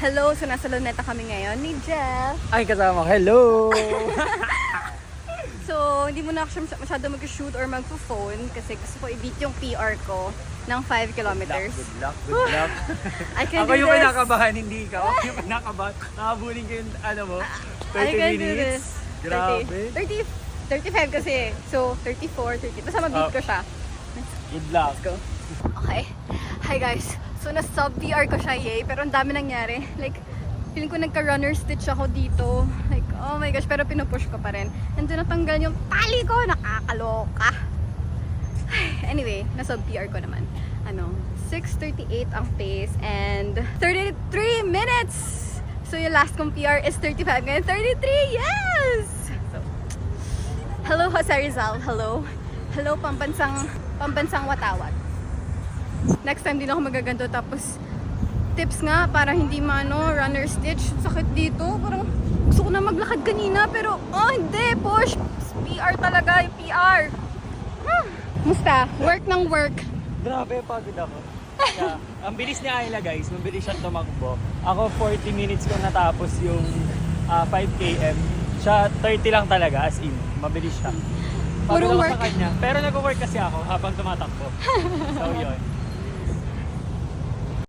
Hello, so nasa Luneta kami ngayon ni Jeff. Ay, kasama. Hello! So, hindi mo na ako masyado mag-shoot or mag-phone kasi gusto ko i-beat yung PR ko ng 5 kilometers. Good luck. I can Ako do yung this. kinakabahan, hindi ikaw. Ako yung kinakabahan. Nakabulin ko yung, 30 I can do minutes. this. Grabe. 35 kasi. So, 34, 30. Basta ma-beat ko siya. Good luck. Let's go. Okay. Hi guys. So, na-sub PR ko siya, yay. Pero ang dami nangyari. Like, feeling ko nagka-runner stitch ako dito. Like, oh my gosh. Pero pinupush ko pa rin. Nandun natanggal yung tali ko. Nakakaloka. Anyway, na-sub PR ko naman. 6:38 ang pace and 33 minutes! So, yung last kong PR is 35. Ngayon, 33! Yes! So, hello, Jose Rizal. Hello. Hello, pambansang watawat. Next time din ako magaganto. Tapos, tips nga para hindi runner stitch. Sakit dito. Parang gusto ko na maglakad kanina. Pero, hindi. Push. PR talaga. PR. Musta? Work ng work. Grabe, pagod ako. Yeah. Ang bilis ni Ayla, guys. Mabilis siyang tumakbo. Ako, 40 minutes ko natapos yung 5 km. Siya, 30 lang talaga, as in. Mabilis siya. Puro Pagod ako work. sa kanya. Pero nag-work kasi ako habang tumatakbo. So, yun.